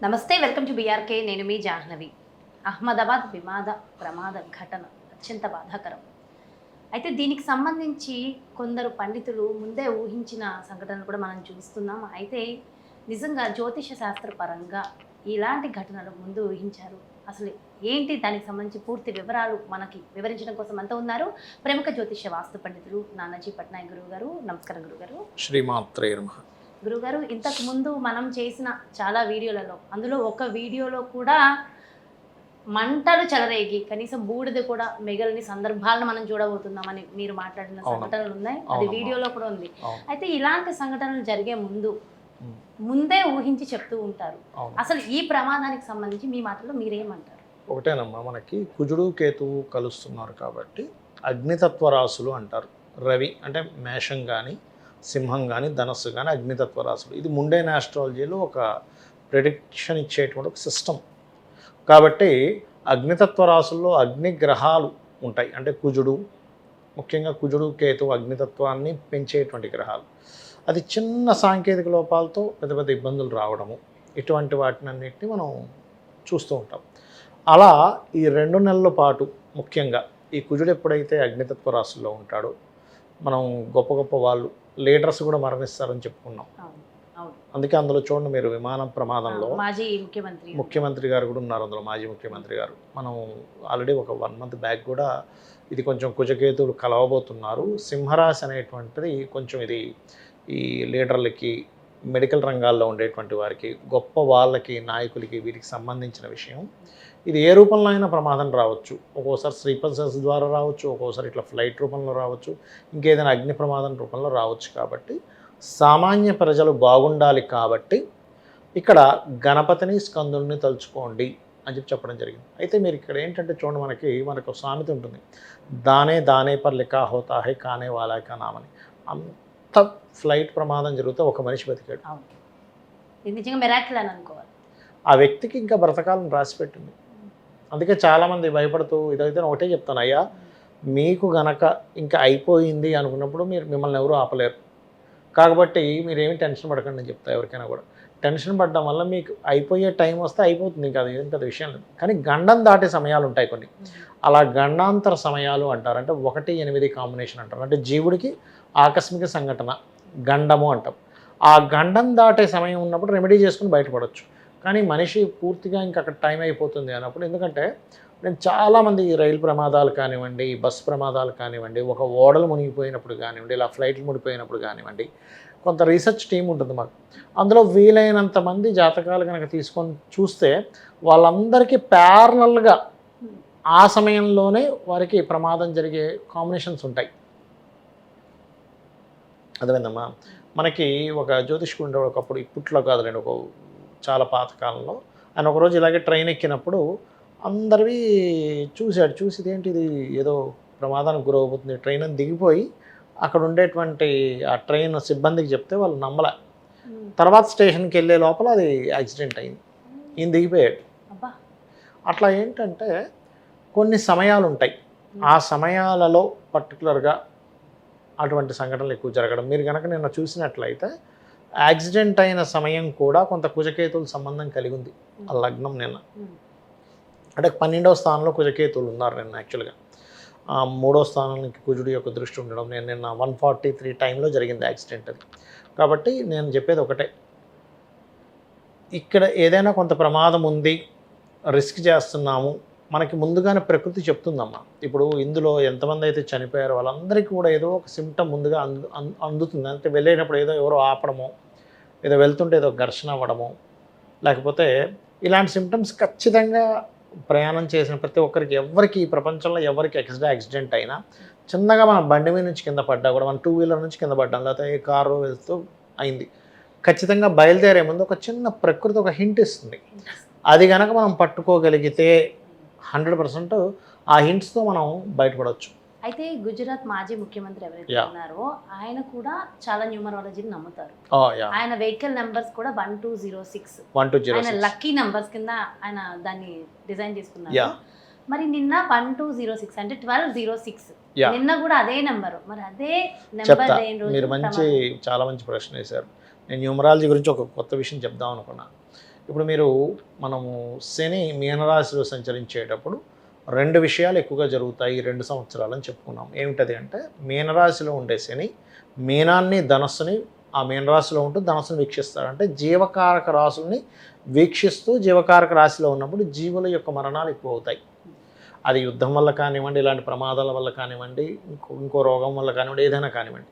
నమస్తే, welcome to BRK. నేను మీ జాహ్నవి. అహ్మదాబాద్ ప్రమాద ఘటన అత్యంత బాధాకరం. అయితే దీనికి సంబంధించి కొందరు పండితులు ముందే ఊహించిన సంఘటనలు కూడా మనం చూస్తున్నాం. అయితే నిజంగా జ్యోతిష శాస్త్ర పరంగా ఇలాంటి ఘటనలు ముందు ఊహించారు. అసలు ఏంటి దానికి సంబంధించి పూర్తి వివరాలు మనకి వివరించడం కోసం అంతా ఉన్నారు ప్రముఖ జ్యోతిష వాస్తు పండితులు నానాజీ పట్నాయక్ గురువు గారు. నమస్కారం గురుగారు. శ్రీమాత్రే నమః. గురుగారు, ఇంతకు ముందు మనం చేసిన చాలా వీడియోలలో, అందులో ఒక వీడియోలో కూడా మంటలు చెలరేగి కనీసం బూడిద కూడా మిగలని సందర్భాలను మనం చూడబోతున్నామని మీరు మాట్లాడిన సంఘటనలు ఉన్నాయి. అది వీడియోలో కూడా ఉంది. అయితే ఇలాంటి సంఘటనలు జరిగే ముందే ఊహించి చెప్తూ ఉంటారు. అసలు ఈ ప్రమాదానికి సంబంధించి మీ మాటల్లో మీరేమంటారు? ఒకటేనమ్మా, మనకి కుజుడు కేతువు కలుస్తున్నారు కాబట్టి అగ్నితత్వ రాశులు అంటారు. రవి అంటే మేషం కానీ, సింహం కానీ, ధనస్సు కానీ అగ్నితత్వ రాశులు. ఇది ముండేన్ ఆస్ట్రాలజీలో ఒక ప్రెడిక్షన్ ఇచ్చేటువంటి ఒక సిస్టమ్. కాబట్టి అగ్నితత్వ రాశుల్లో అగ్ని గ్రహాలు ఉంటాయి. అంటే కుజుడు, ముఖ్యంగా కుజుడు కేతువు అగ్నితత్వాన్ని పెంచేటువంటి గ్రహాలు. అది చిన్న సాంకేతిక లోపాలతో పెద్ద పెద్ద ఇబ్బందులు రావడము, ఇటువంటి వాటినన్నిటిని మనం చూస్తూ ఉంటాం. అలా ఈ 2 నెలల పాటు ముఖ్యంగా ఈ కుజుడు ఎప్పుడైతే అగ్నితత్వ రాశుల్లో ఉంటాడో, మనం గొప్ప గొప్ప వాళ్ళు లీడర్స్ కూడా మరణిస్తారని చెప్పుకున్నాం. అందుకే అందులో చూడండి మీరు, విమాన ప్రమాదంలో మాజీ ముఖ్యమంత్రి గారు కూడా ఉన్నారు అందులో, మాజీ ముఖ్యమంత్రి గారు. మనం ఆల్రెడీ ఒక 1 మంత్ బ్యాక్ కూడా ఇది కొంచెం కుజకేతువులు కలవబోతున్నారు. సింహరాశి అనేటువంటిది కొంచెం ఇది ఈ లీడర్లకి, మెడికల్ రంగాల్లో ఉండేటువంటి వారికి, గొప్ప వాళ్ళకి, నాయకులకి, వీటికి సంబంధించిన విషయం. ఇది ఏ రూపంలో అయినా ప్రమాదం రావచ్చు. ఒక్కోసారి స్లీపర్ సెల్స్ ద్వారా రావచ్చు, ఒక్కోసారి ఇట్లా ఫ్లైట్ రూపంలో రావచ్చు, ఇంకేదైనా అగ్ని ప్రమాదం రూపంలో రావచ్చు. కాబట్టి సామాన్య ప్రజలు బాగుండాలి కాబట్టి ఇక్కడ గణపతిని, స్కందుని తలుచుకోండి అని చెప్పడం జరిగింది. అయితే మీరు ఇక్కడ ఏంటంటే చూడండి, మనకు సామెత ఉంటుంది, దానే దానే పర్ లిఖా హోతా హై కానే వాలా కా నామని. అంత ఫ్లైట్ ప్రమాదం జరిగితే ఒక మనిషి బతికాడు. నిజంగా మిరాకిల్ అని అనుకోవాలి. ఆ వ్యక్తికి ఇంకా బ్రతకాలను రాసిపెట్టింది. అందుకే చాలామంది భయపడుతూ ఇదైతే ఒకటే చెప్తాను, అయ్యా మీకు గనక ఇంకా అయిపోయింది అనుకున్నప్పుడు మిమ్మల్ని ఎవరూ ఆపలేరు. కాబట్టి మీరేమి టెన్షన్ పడకండి అని చెప్తా ఎవరికైనా కూడా. టెన్షన్ పడడం వల్ల మీకు అయిపోయే టైం వస్తే అయిపోతుంది, ఇంకా అది ఏం పెద్ద విషయం లేదు. కానీ గండం దాటే సమయాలు ఉంటాయి కొన్ని. అలా గండాంతర సమయాలు అంటారు. అంటే 1-8 కాంబినేషన్ అంటారు. అంటే జీవుడికి ఆకస్మిక సంఘటన గండము అంటాం. ఆ గండం దాటే సమయం ఉన్నప్పుడు రెమెడీ చేసుకుని బయటపడవచ్చు. కానీ మనిషి పూర్తిగా ఇంకా అక్కడ టైం అయిపోతుంది అన్నప్పుడు, ఎందుకంటే నేను చాలామంది రైలు ప్రమాదాలు కానివ్వండి, బస్ ప్రమాదాలు కానివ్వండి, ఒక ఓడలు మునిగిపోయినప్పుడు కానివ్వండి, ఇలా ఫ్లైట్లు మునిగిపోయినప్పుడు కానివ్వండి, కొంత రీసెర్చ్ టీం ఉంటుంది మాకు. అందులో వీలైనంత మంది జాతకాలు కనుక తీసుకొని చూస్తే వాళ్ళందరికీ ప్యారలల్గా ఆ సమయంలోనే వారికి ప్రమాదం జరిగే కాంబినేషన్స్ ఉంటాయి. అర్థమైందమ్మా? మనకి ఒక జ్యోతిష్కుడు ఉండే, ఒకప్పుడు ఇప్పట్లో కాదులేండి, ఒక చాలా పాతకాలంలో ఆయన ఒకరోజు ఇలాగే ట్రైన్ ఎక్కినప్పుడు అందరివి చూశాడు. చూసి ఏంటిది ఏదో ప్రమాదానికి గురవబోతుంది ట్రైన్ అని దిగిపోయి అక్కడ ఉండేటువంటి ఆ ట్రైన్ సిబ్బందికి చెప్తే వాళ్ళు నమ్మలే. తర్వాత స్టేషన్కి వెళ్ళే లోపల అది యాక్సిడెంట్ అయింది, ఈయన దిగిపోయాడు. అట్లా ఏంటంటే కొన్ని సమయాలు ఉంటాయి, ఆ సమయాలలో పర్టికులర్గా అటువంటి సంఘటనలు ఎక్కువ జరగడం. మీరు కనుక నిన్న చూసినట్లయితే యాక్సిడెంట్ అయిన సమయం కూడా కొంత కుజకేతువుల సంబంధం కలిగి ఉంది. ఆ లగ్నం నిన్న అంటే 12వ స్థానంలో కుజకేతువులు ఉన్నారు నిన్న. యాక్చువల్గా 3వ స్థానానికి కుజుడి యొక్క దృష్టి ఉండడం, నేను నిన్న 143 టైంలో జరిగింది యాక్సిడెంట్ అది. కాబట్టి నేను చెప్పేది ఒకటే, ఇక్కడ ఏదైనా కొంత ప్రమాదం ఉంది, రిస్క్ చేస్తున్నాము, మనకి ముందుగానే ప్రకృతి చెప్తుందమ్మా. ఇప్పుడు ఇందులో ఎంతమంది అయితే చనిపోయారో వాళ్ళందరికీ కూడా ఏదో ఒక సిమ్టమ్ ముందుగా అందుతుంది. అంటే వెళ్ళేటప్పుడు ఏదో ఎవరో ఆపడమో, ఏదో వెళ్తుంటే ఏదో ఘర్షణ అవ్వడమో, లేకపోతే ఇలాంటి సిమ్టమ్స్ ఖచ్చితంగా ప్రయాణం చేసిన ప్రతి ఒక్కరికి, ఎవరికి ఈ ప్రపంచంలో ఎవరికి యాక్సిడెంట్ అయినా, చిన్నగా మన బండి మీద నుంచి కింద పడ్డా కూడా, మన 2 వీలర్ నుంచి కింద పడ్డాం, లేకపోతే ఏ కారు వెళ్తూ అయింది, ఖచ్చితంగా బయలుదేరే ముందు ఒక చిన్న ప్రకృతి ఒక హింట్ ఇస్తుంది. అది కనుక మనం పట్టుకోగలిగితే 100% ఆ హింట్స్తో మనం బయటపడవచ్చు. అయితే గుజరాత్ మాజీ ముఖ్యమంత్రి ఎవరైతే ఉన్నారో ఆయన కూడా చాలా న్యూమరాలజీని నమ్ముతారు. ఆయన వెహికల్ నెంబర్స్ కూడా 1206 ఆయన లక్కీ నెంబర్స్ కింద ఆయన దాన్ని డిజైన్ చేసుకున్నారు. మరి నిన్న 1206 అంటే 1206 నిన్న కూడా అదే నెంబర్. మరి అదే నెంబర్ మీరు చాలా మంచి ప్రశ్న వేశారు. నేను న్యూమరాలజీ గురించి ఒక కొత్త విషయం చెప్దాం అనుకున్నా. ఇప్పుడు మనము శని మీనరాశిలో సంచరించేటప్పుడు 2 విషయాలు ఎక్కువగా జరుగుతాయి ఈ 2 సంవత్సరాలని చెప్పుకున్నాం. ఏమిటది అంటే మీనరాశిలో ఉండే శని మీనాన్ని ధనస్సుని ఆ మీనరాశిలో ఉంటూ ధనస్సుని వీక్షిస్తాడు. అంటే జీవకారక రాశుల్ని వీక్షిస్తూ జీవకారక రాశిలో ఉన్నప్పుడు జీవుల యొక్క మరణాలు ఎక్కువ అవుతాయి. అది యుద్ధం వల్ల కానివ్వండి, ఇలాంటి ప్రమాదాల వల్ల కానివ్వండి, ఇంకో రోగం వల్ల కానివ్వండి, ఏదైనా కానివ్వండి.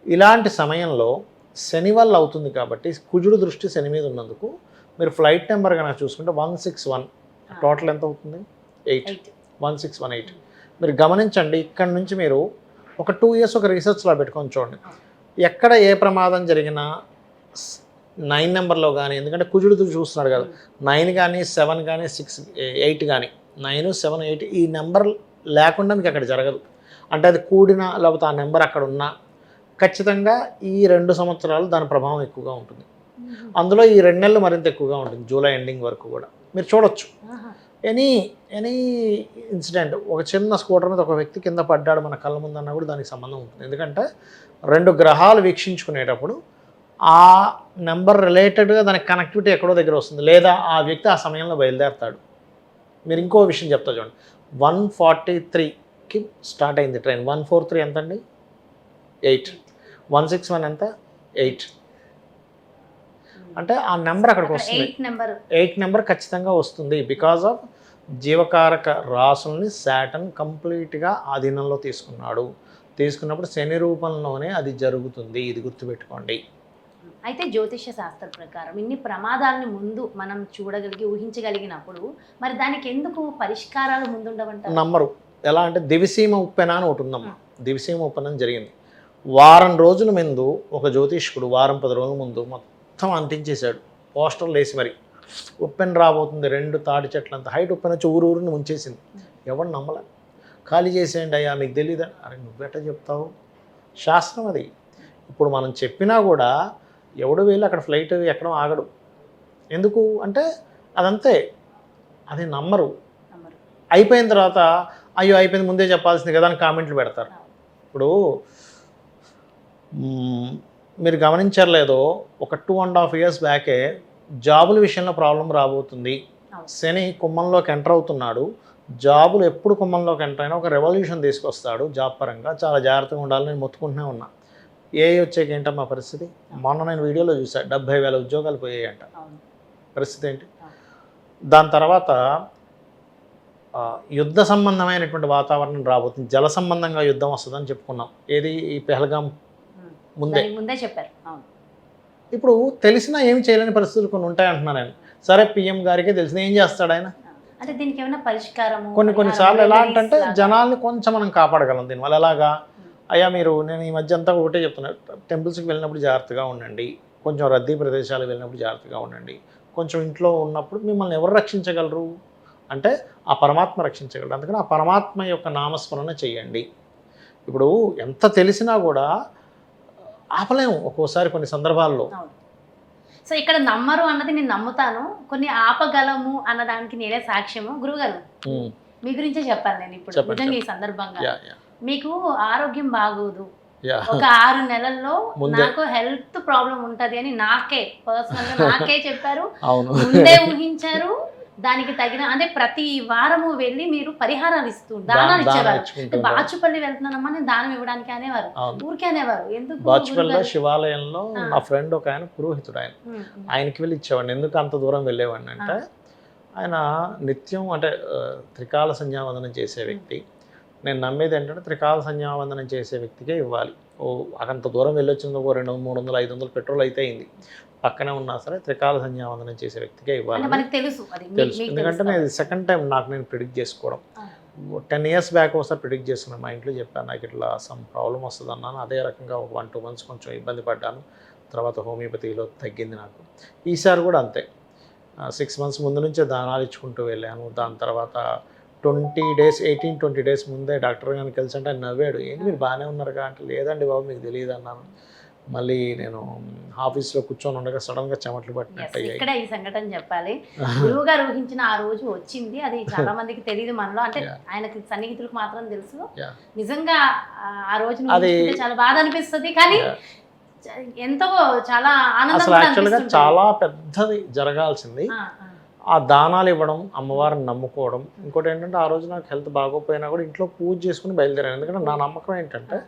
ఇలాంటి సమయంలో శని వల్ల అవుతుంది కాబట్టి కుజుడు దృష్టి శని మీద ఉన్నందుకు మీరు ఫ్లైట్ నెంబర్ కనుక చూసుకుంటే 161 టోటల్ ఎంత అవుతుంది? 8. 1618. మీరు గమనించండి, ఇక్కడ నుంచి మీరు ఒక 2 years ఒక రీసెర్చ్లో పెట్టుకొని చూడండి. ఎక్కడ ఏ ప్రమాదం జరిగినా 9 నెంబర్లో కానీ, ఎందుకంటే కుజుడు చూస్తున్నాడు కదా, 9 కానీ 7 కానీ 6 8 కానీ 9 7 8 ఈ నెంబర్ లేకుండా మీకు అక్కడ జరగదు. అంటే అది కూడినా లేకపోతే ఆ నెంబర్ అక్కడ ఉన్నా ఖచ్చితంగా ఈ 2 సంవత్సరాలు దాని ప్రభావం ఎక్కువగా ఉంటుంది. అందులో ఈ 2 నెలలు మరింత ఎక్కువగా ఉంటుంది, జూలై ఎండింగ్ వరకు కూడా మీరు చూడొచ్చు. ఎనీ ఇన్సిడెంట్, ఒక చిన్న స్కూటర్ మీద ఒక వ్యక్తి కింద పడ్డాడు మన కళ్ళ ముందన్నా కూడా దానికి సంబంధం ఉంటుంది. ఎందుకంటే 2 గ్రహాలు వీక్షించుకునేటప్పుడు ఆ నెంబర్ రిలేటెడ్గా దానికి కనెక్టివిటీ ఎక్కడో దగ్గర వస్తుంది, లేదా ఆ వ్యక్తి ఆ సమయంలో బయలుదేరుతాడు. మీరు ఇంకో విషయం చెప్తా చూడండి, 143కి స్టార్ట్ అయింది ట్రైన్, 143 ఎంత అండి? 8. 161 ఎంత? 8. అంటే ఆ నెంబర్ అక్కడికి వస్తుంది, 8 నెంబర్ ఖచ్చితంగా వస్తుంది. బికాజ్ ఆఫ్ జీవకారక రాసుల్ని శాటర్న్ కంప్లీట్గా ఆధీనంలో తీసుకున్నప్పుడు శని రూపంలోనే అది జరుగుతుంది. ఇది గుర్తుపెట్టుకోండి. అయితే జ్యోతిష శాస్త్ర ప్రకారం ఇన్ని ప్రమాదాలని ముందు మనం చూడగలిగి ఊహించగలిగినప్పుడు మరి దానికి ఎందుకు పరిష్కారాలు ముందుండవంటారు? నమ్మరు. ఎలా అంటే దివిసీమ ఉప్పెన అని ఒకటి ఉందమ్మా. దివిసీమ ఉప్పెన జరిగింది వారం రోజుల ముందు. ఒక జ్యోతిష్కుడు వారం 10 రోజుల ముందు మొత్తం అంటించేశాడు పోస్టర్లు వేసి, మరి ఉప్పెన రాబోతుంది, 2 తాటి చెట్లంత హైట్ ఉప్పెన వచ్చి ఊరిని ముంచేసింది. ఎవరు నమ్మలే. ఖాళీ చేసేయండి అయ్యా, మీకు తెలియదా? అరే నువ్వెట్ట చెప్తావు? శాస్త్రం అది. ఇప్పుడు మనం చెప్పినా కూడా ఎవడు వెళ్ళి అక్కడ ఫ్లైట్ ఎక్కడం ఆగడు. ఎందుకు అంటే అదంతే, అది నమ్మరు. అయిపోయిన తర్వాత అయ్యో అయిపోయింది ముందే చెప్పాల్సింది కదా అని కామెంట్లు పెడతారు. ఇప్పుడు మీరు గమనించలేదో, ఒక 2.5 years బ్యాకే జాబుల విషయంలో ప్రాబ్లం రాబోతుంది, శని కుంభంలోకి ఎంటర్ అవుతున్నాడు, జాబులు ఎప్పుడు కుంభంలోకి ఎంటర్ అయినా ఒక రెవల్యూషన్ తీసుకొస్తాడు జాబ్ పరంగా, చాలా జాగ్రత్తగా ఉండాలని నేను మొత్తుకుంటూనే ఉన్నా. వచ్చాక ఏంటమ్మా పరిస్థితి? మొన్న నేను వీడియోలో చూసాను, 70,000 ఉద్యోగాలు పోయాయంట. పరిస్థితి ఏంటి? దాని తర్వాత యుద్ధ సంబంధమైనటువంటి వాతావరణం రాబోతుంది, జల సంబంధంగా యుద్ధం వస్తుందని చెప్పుకున్నాం. ఏది? ఈ పెహల్గాం ముందే చెప్పారు. ఇప్పుడు తెలిసినా ఏమి చేయలేని పరిస్థితులు కొన్ని ఉంటాయంటున్నాను నేను. సరే పిఎం గారికి తెలిసిన ఏం చేస్తాడు ఆయన? అంటే దీనికి ఏమైనా పరిష్కారం? కొన్నిసార్లు ఎలా అంటే జనాల్ని కొంచెం మనం కాపాడగలం దీనివల్ల. ఎలాగా? అయ్యా నేను ఈ మధ్య అంతా ఒకటే చెప్తున్నాను, టెంపుల్స్కి వెళ్ళినప్పుడు జాగ్రత్తగా ఉండండి, కొంచెం రద్దీ ప్రదేశాలకు వెళ్ళినప్పుడు జాగ్రత్తగా ఉండండి, కొంచెం ఇంట్లో ఉన్నప్పుడు మిమ్మల్ని ఎవరు రక్షించగలరు అంటే ఆ పరమాత్మ రక్షించగలరు. అందుకని ఆ పరమాత్మ యొక్క నామస్మరణ చేయండి. ఇప్పుడు ఎంత తెలిసినా కూడా ఆపలేము ఒక్కోసారి కొన్ని సందర్భాల్లో. సో ఇక్కడ నమ్మరు అన్నది నేను నమ్ముతాను, కొన్ని ఆపగలము అన్నదానికి నేనే సాక్ష్యము. గురువుగారు మీ గురించే చెప్పాను నేను ఇప్పుడు నిజంగా ఈ సందర్భంగా. మీకు ఆరోగ్యం బాగోదు, ఒక 6 నెలల్లో నాకు హెల్త్ ప్రాబ్లం ఉంటది అని పర్సనల్ గా నాకే చెప్పారు, ముందే ఊహించారు. దానికి తగిన అంటే ప్రతి వారము వెళ్ళి మీరు పరిహారాలు ఇస్తూ దానాలు ఇచ్చేవారు. బాచుపల్లి వెళ్తున్నానమ్మా నేను దానం ఇవ్వడానికి అనేవారు, ఊరికే అనేవారు. ఎందుకు? బాచుపల్లి శివాలయంలో నా ఫ్రెండ్ ఒక ఆయన పురోహితుడు, ఆయనకి వెళ్ళి ఇచ్చేవాడిని. ఎందుకు అంత దూరం వెళ్ళేవాడిని అంటే ఆయన నిత్యం అంటే త్రికాల సంధ్యావందనం చేసే వ్యక్తి. నేను నమ్మేది ఏంటంటే త్రికాల సంధ్యావందనం చేసే వ్యక్తికే ఇవ్వాలి. అంత దూరం వెళ్ళొచ్చింది, ఒక 200 300 500 పెట్రోల్ అయితే అయింది, పక్కనే ఉన్నా సరే త్రికాల సంధ్యావందనం చేసే వ్యక్తికే ఇవ్వాలి. తెలుసు. ఎందుకంటే నేను సెకండ్ టైం నేను ప్రిడిక్ట్ చేసుకోవడం. 10 years బ్యాక్ ఒకసారి ప్రిడిక్ట్ చేసుకున్నాను. మా ఇంట్లో చెప్పాను నాకు ఇట్లా సమ్ ప్రాబ్లం వస్తుంది అన్నాను. అదే రకంగా ఒక 1-2 months కొంచెం ఇబ్బంది పడ్డాను. తర్వాత హోమియోపతిలో తగ్గింది నాకు. ఈసారి కూడా అంతే, 6 months ముందు నుంచే దానాలు ఇచ్చుకుంటూ వెళ్ళాను. దాని తర్వాత 18-20 days ముందే డాక్టర్ గారిని కలిసి అంటే ఆయన నవ్వాడు, ఏంటి మీరు బాగానే ఉన్నారుగా అంటే, లేదండి బాబు మీకు తెలియదు అన్నాను. మళ్ళీ నేను ఆఫీస్లో కూర్చొని ఉండగా సడన్గా చెమటలు పట్టినట్టు అయ్యాయి. ఇక్కడ ఈ సంఘటన చెప్పాలి, గురువు గారు ఊహించిన ఆ రోజు వచ్చింది. అది చాలా మందికి తెలియదు మనలో, అంటే ఆయనకి సన్నిహితులకు మాత్రం తెలుసు. నిజంగా ఆ రోజు చాలా బాధ అనిపిస్తుంది, కానీ ఎంతో చాలా ఆనందం అసలు కూడా యాక్చువల్గా అనిపిస్తుంటుంది. చాలా పెద్దది జరగాల్సింది. ఆ, ఆ. ఆ దానాలు ఇవ్వడం, అమ్మవారిని నమ్ముకోవడం. ఇంకోటి ఏంటంటే ఆ రోజు నాకు హెల్త్ బాగోపోయినా కూడా ఇంట్లో పూజ చేసుకుని బయలుదేరాను. ఎందుకంటే నా నమ్మకం ఏంటంటే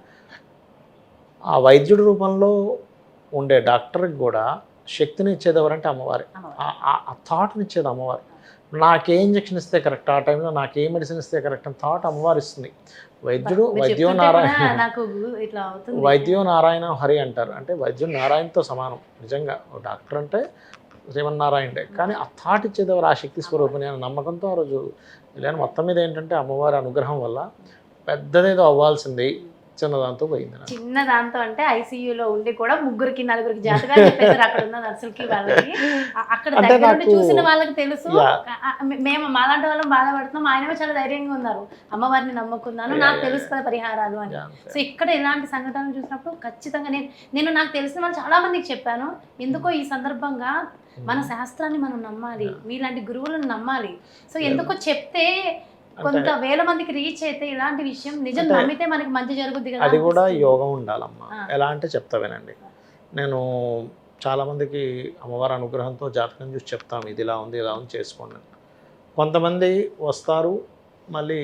ఆ వైద్యుడి రూపంలో ఉండే డాక్టర్కి కూడా శక్తిని ఇచ్చేది ఎవరంటే అమ్మవారి. అమ్మవారు. ఆ థాట్ని ఇచ్చేది అమ్మవారు. నాకే ఇంజెక్షన్ ఇస్తే కరెక్ట్, ఆ టైంలో నాకు ఏ మెడిసిన్ ఇస్తే కరెక్ట్ అని థాట్ అమ్మవారు ఇస్తుంది. వైద్యుడు మీరు వైద్యో చెప్తుంటే కూడా నారాయణ నాకు ఇట్లా అవుతుంది. వైద్యో నారాయణ హరి అంటారు. అంటే వైద్యుడు నారాయణతో సమానం. నిజంగా ఓ డాక్టర్ అంటే శ్రీమన్నారాయణే. కానీ ఆ థాట్ ఇచ్చేది ఎవరు? ఆ శక్తి స్వరూపిణి అనే నమ్మకంతో ఆ రోజు వెళ్ళాను. మొత్తం మీద ఏంటంటే అమ్మవారి అనుగ్రహం వల్ల పెద్దదేదో అవ్వాల్సింది చిన్నదాంతో పోయింది. చిన్న దాంతో అంటే ఐసీయూలో ఉండి కూడా 3-4 జాతకాలు చెప్పేసారు అక్కడ ఉన్న నర్సులకి వాళ్ళకి. అక్కడ అంటే దగ్గర నుండి నాకు- చూసిన వాళ్ళకి తెలుసు. Yeah. మేము మాలాంటి వాళ్ళం బాధపడుతున్నాం, ఆయనమే చాలా ధైర్యంగా ఉన్నారు. అమ్మవారిని నమ్ముకున్నాను, నాకు తెలుసు కదా పరిహారాలు అని. సో ఇక్కడ ఇలాంటి సంఘటనలు చూసినప్పుడు ఖచ్చితంగా నేను నాకు తెలిసిన వాళ్ళు చాలా మందికి చెప్పాను. ఎందుకో ఈ సందర్భంగా మన శాస్త్రాన్ని మనం నమ్మాలి, మీలాంటి గురువులను నమ్మాలి. సో ఎందుకో చెప్తే కొంత వేల మందికి రీచ్ అయితే ఇలాంటి విషయం నిజం నమ్మితే మనకి మంచి జరుగుద్ది కదా. అది కూడా యోగం ఉండాలమ్మా. ఎలా అంటే చెప్తా వినండి. నేను చాలామందికి అమ్మవారి అనుగ్రహంతో జాతకం చూసి చెప్తాము, ఇది ఇలా ఉంది ఇలా ఉంది చేసుకోండి. కొంతమంది వస్తారు మళ్ళీ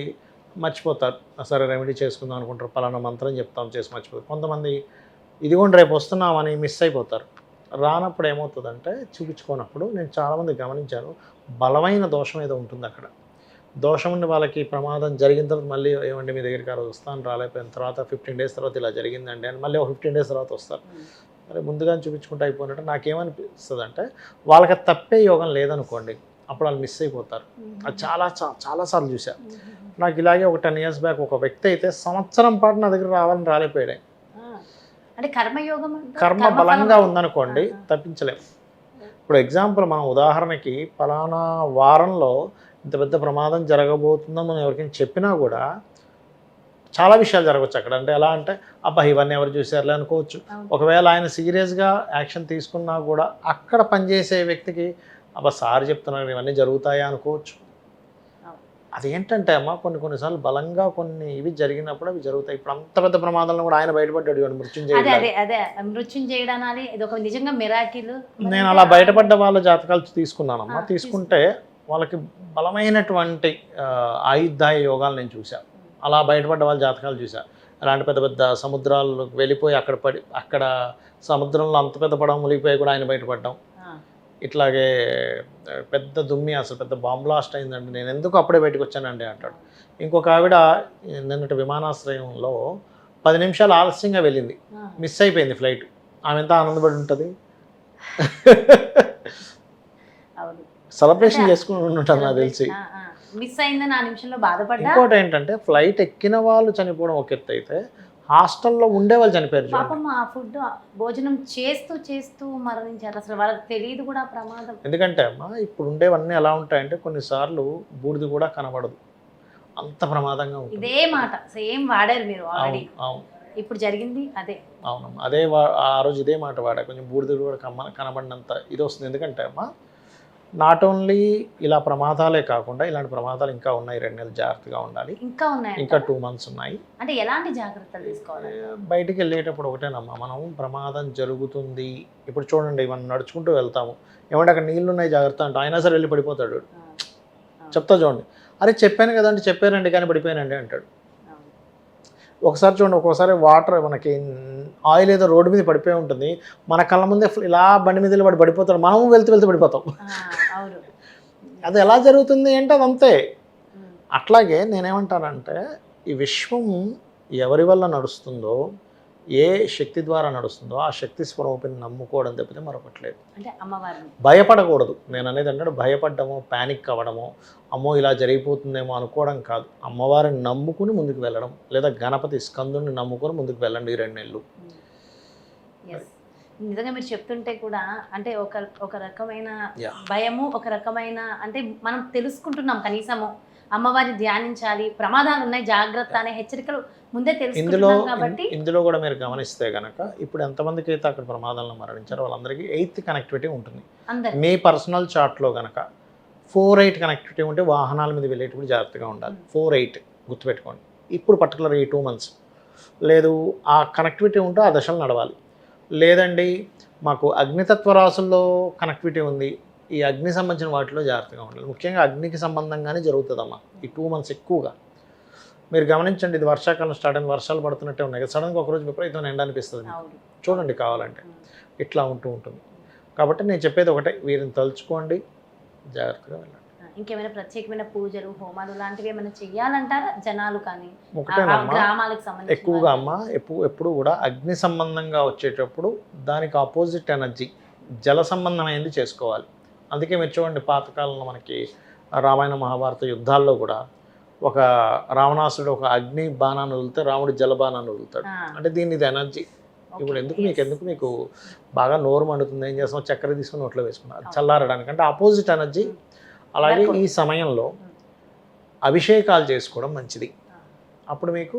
మర్చిపోతారు. సరే రెమెడీ చేసుకుందాం అనుకుంటారు, పలానా మంత్రం చెప్తాం చేసి మర్చిపోతారు. కొంతమంది ఇదిగోండి రేపు వస్తున్నామని మిస్ అయిపోతారు. రానప్పుడు ఏమవుతుందంటే చూపించుకోనప్పుడు నేను చాలామంది గమనించాను, బలమైన దోషం ఏదో ఉంటుంది అక్కడ. దోషం ఉండి వాళ్ళకి ప్రమాదం జరిగిన తర్వాత మళ్ళీ ఏమండి మీ దగ్గరికి ఆ రోజు వస్తాను, రాలేకపోయిన తర్వాత 15 days తర్వాత ఇలా జరిగిందండి అని మళ్ళీ ఒక 15 days తర్వాత వస్తారు. మరి ముందుగా చూపించుకుంటూ అయిపోయినట్టు నాకేమనిపిస్తుంది అంటే వాళ్ళకి తప్పే యోగం లేదనుకోండి, అప్పుడు వాళ్ళు మిస్ అయిపోతారు. అది చాలాసార్లు చూశాను. నాకు ఇలాగే ఒక 10 years బ్యాక్ ఒక వ్యక్తి అయితే సంవత్సరం పాటు నా దగ్గర రావాలని రాలేపోయాడు. అంటే కర్మయోగం, కర్మ బలంగా ఉందనుకోండి తప్పించలేము. ఇప్పుడు ఎగ్జాంపుల్ మనం ఉదాహరణకి పలానా వారంలో ఇంత పెద్ద ప్రమాదం జరగబోతుందని మనం ఎవరికైనా చెప్పినా కూడా చాలా విషయాలు జరగవచ్చు అక్కడ. అంటే ఎలా అంటే అబ్బా ఇవన్నీ ఎవరు చూసారులే అనుకోవచ్చు. ఒకవేళ ఆయన సీరియస్గా యాక్షన్ తీసుకున్నా కూడా అక్కడ పనిచేసే వ్యక్తికి అబ్బా సార్ చెప్తున్నారు ఇవన్నీ జరుగుతాయా అనుకోవచ్చు. అదేంటంటే అమ్మ కొన్నిసార్లు బలంగా కొన్ని ఇవి జరిగినప్పుడు అవి జరుగుతాయి. ఇప్పుడు అంత పెద్ద ప్రమాదాలను కూడా ఆయన బయటపడ్డాడు మృత్యుంజయుడు. ఇది ఒక నిజంగా మిరాకిల్. నేను అలా బయటపడ్డ వాళ్ళ జాతకాలు తీసుకున్నానమ్మా. తీసుకుంటే వాళ్ళకి బలమైనటువంటి ఆయుద్ధాయ యోగాలు నేను చూశాను. అలా బయటపడ్డ వాళ్ళ జాతకాలు చూశాను. అలాంటి పెద్ద పెద్ద సముద్రాలకు వెళ్ళిపోయి అక్కడ సముద్రంలో అంత పెద్ద పడవ మునిగిపోయి కూడా ఆయన బయటపడ్డాం. ఇట్లాగే పెద్ద దుమ్మి అసలు పెద్ద బాంబ్ బ్లాస్ట్ అయిందండి, నేను ఎందుకు అప్పుడే బయటకు వచ్చానండి అంటాడు. ఇంకొక ఆవిడ నిన్నటి విమానాశ్రయంలో 10 నిమిషాలు ఆలస్యంగా వెళ్ళింది, మిస్ అయిపోయింది ఫ్లైట్. ఆమె ఎంత ఆనందపడి ఉంటుంది. సెలబ్రేషన్ చేసుకుని ఉంటుంది నాకు తెలిసి. మిస్ అయిందని ఆ నిమిషంలో బాధపడ్డా. ఇంకోటి ఏంటంటే ఫ్లైట్ ఎక్కిన వాళ్ళు చనిపోవడం ఒక ఎత్తు అయితే హాస్టల్లో ఉండే వాళ్ళు చనిపోయారు. పాపం ఆ ఫుడ్ భోజనం చేస్తూ మరణించారు. అసలు వాళ్ళకి తెలియదు కూడా ప్రమాదం. ఎందుకంటే అమ్మా ఇప్పుడు ఉండేవన్నీ ఎలా ఉంటాయంటే కొన్నిసార్లు బూడిది కూడా కనబడదు, అంత ప్రమాదంగా ఉంటుంది. ఇదే మాట సేమ్ వాడారు మీరు ఆల్రెడీ. అవును ఇప్పుడు జరిగింది అదే. అవునమ్మా అదే ఆ రోజు ఇదే మాట వాడా. కొంచెం బూడిద కూడా కనబడినంత ఇది వస్తుంది. ఎందుకంటే అమ్మా నాట్ ఓన్లీ ఇలా ప్రమాదాలే కాకుండా ఇలాంటి ప్రమాదాలు ఇంకా ఉన్నాయి. 2 నెలలు జాగ్రత్తగా ఉండాలి. ఇంకా 2 months ఉన్నాయి. అంటే ఎలాంటి జాగ్రత్తలు తీసుకోవాలి? బయటికి వెళ్ళేటప్పుడు ఒకటేనమ్మా, మనం ప్రమాదం జరుగుతుంది ఇప్పుడు చూడండి మనం నడుచుకుంటూ వెళ్తాము, ఏమంటే అక్కడ నీళ్ళు ఉన్నాయి జాగ్రత్త అంటే అయినా సరే వెళ్ళి పడిపోతాడు. చెప్తా చూడండి, అరే చెప్పాను కదండి చెప్పారండి కానీ పడిపోయానండి అంటాడు. ఒకసారి చూడండి, ఒక్కోసారి వాటర్ మనకి ఆయిల్ ఏదో రోడ్డు మీద పడిపోయి ఉంటుంది, మన కళ్ళ ముందే ఇలా బండి మీద వాడు పడిపోతాడు, మనము వెళ్తూ పడిపోతాం. అది ఎలా జరుగుతుంది అంటే అదంతే. అట్లాగే నేనేమంటానంటే ఈ విశ్వం ఎవరి వల్ల నడుస్తుందో, ఏ శక్తి ద్వారా నడుస్తుందో ఆ శక్తి స్వరూపిని నమ్ముకోవడం తప్పితే మరొకట్లేదు. అంటే అమ్మవారిని భయపడకూడదు. నేను అనేది అంటే భయపడ్డమో ప్యానిక్ అవ్వడమో అమ్మో ఇలా జరిగిపోతుందేమో అనుకోవడం కాదు. అమ్మవారిని నమ్ముకుని ముందుకు వెళ్ళడం, లేదా గణపతి స్కందుని నమ్ముకొని ముందుకు వెళ్ళండి ఈ 2 నెలలు. నిజంగా మీరు చెప్తుంటే కూడా అంటే ఒక రకమైన భయము, ఒక రకమైన అంటే మనం తెలుసుకుంటున్నాం కనీసము అమ్మవారిని ధ్యానించాలి, ప్రమాదాలు ఉన్నాయి జాగ్రత్త అనే హెచ్చరికలు ముందే తెలుసుకుంటున్నాం కాబట్టి. ఇందులో కూడా మీరు గమనిస్తే కనుక ఇప్పుడు ఎంతమందికి అయితే అక్కడ ప్రమాదాలను మరణించారో వాళ్ళందరికీ 8th కనెక్టివిటీ ఉంటుంది. మీ పర్సనల్ చార్ట్లో కనుక 4-8 కనెక్టివిటీ ఉంటే వాహనాల మీద వెళ్ళేటప్పుడు జాగ్రత్తగా ఉండాలి. 4-8 గుర్తుపెట్టుకోండి. ఇప్పుడు పర్టికులర్ ఈ 2 months లేదు ఆ కనెక్టివిటీ ఉంటే ఆ దశలు నడవాలి. లేదండి మాకు అగ్నితత్వ రాసుల్లో కనెక్టివిటీ ఉంది, ఈ అగ్ని సంబంధించిన వాటిలో జాగ్రత్తగా ఉండాలి. ముఖ్యంగా అగ్నికి సంబంధంగానే జరుగుతుందమ్మా ఈ 2 months ఎక్కువగా. మీరు గమనించండి, ఇది వర్షాకాలం స్టార్ట్ అయింది, వర్షాలు పడుతున్నట్టే ఉన్నాయి కదా, సడన్గా ఒకరోజు విపరీతమైన ఎండ అనిపిస్తుంది మీకు. అవును. చూడండి కావాలంటే ఇట్లా ఉంటూ ఉంటుంది. కాబట్టి నేను చెప్పేది ఒకటే, వీరిని తలుచుకోండి, జాగ్రత్తగా వెళ్ళండి. ఇంకేమైనా ప్రత్యేకమైన పూజలు హోమాలు లాంటివి ఏమైనా చెయ్యాలంటారా జనాలు కానీ ఆ ఒకటేనమ్మా, గ్రామాలకు సంబంధించి ఎక్కువగా అమ్మ ఎప్పుడు కూడా అగ్ని సంబంధంగా వచ్చేటప్పుడు దానికి ఆపోజిట్ ఎనర్జీ జల సంబంధమైనది చేసుకోవాలి. అందుకే మీరు చూడండి పాతకాలంలో మనకి రామాయణ మహాభారత యుద్ధాల్లో కూడా ఒక రావణాసుడు ఒక అగ్ని బాణాన్ని వదిలితే రాముడు జల బాణాన్ని వదులుతాడు. అంటే దీన్ని ఇది ఎనర్జీ. ఇప్పుడు మీకు బాగా నోరు మండుతుంది, ఏం చేస్తాం, చక్కెర తీసుకుని నోట్లో వేసుకున్నారు చల్లారడానికి, అంటే ఆపోజిట్ ఎనర్జీ. అలాగే ఈ సమయంలో అభిషేకాలు చేసుకోవడం మంచిది, అప్పుడు మీకు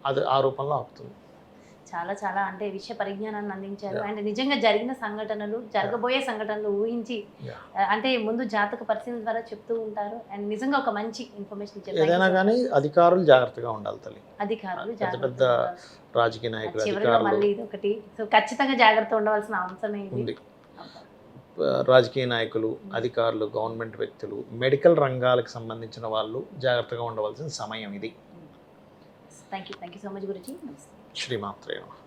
అది ఆ రూపంలో అవుతుంది. చాలా చాలా అంటే విషయ పరిజ్ఞానాన్ని అందించారు. అండ్ నిజంగా జరిగిన సంఘటనలు, జరగబోయే సంఘటనలు ఊహించి అంటే ముందు జాతక పరిశీలన ద్వారా చెప్తూ ఉంటారు. అండ్ నిజంగా ఒక మంచి ఇన్ఫర్మేషన్ చెప్పారు. ఏదైనా కానీ అధికారులు జాగ్రత్తగా ఉండాలి తల్లి. అధికారులు పెద్ద రాజకీయ నాయకులు, చివరిగా మళ్ళీ ఇది ఒకటి, సో ఖచ్చితంగా జాగ్రత్త ఉండవలసిన అంశమే ఉంది. రాజకీయ నాయకులు, అధికారులు, గవర్నమెంట్ వ్యక్తులు, మెడికల్ రంగాలకు సంబంధించిన వాళ్ళు జాగ్రత్తగా ఉండవలసిన సమయం ఇది. Thank you so much Guruji. శ్రీమాత్రే నమః.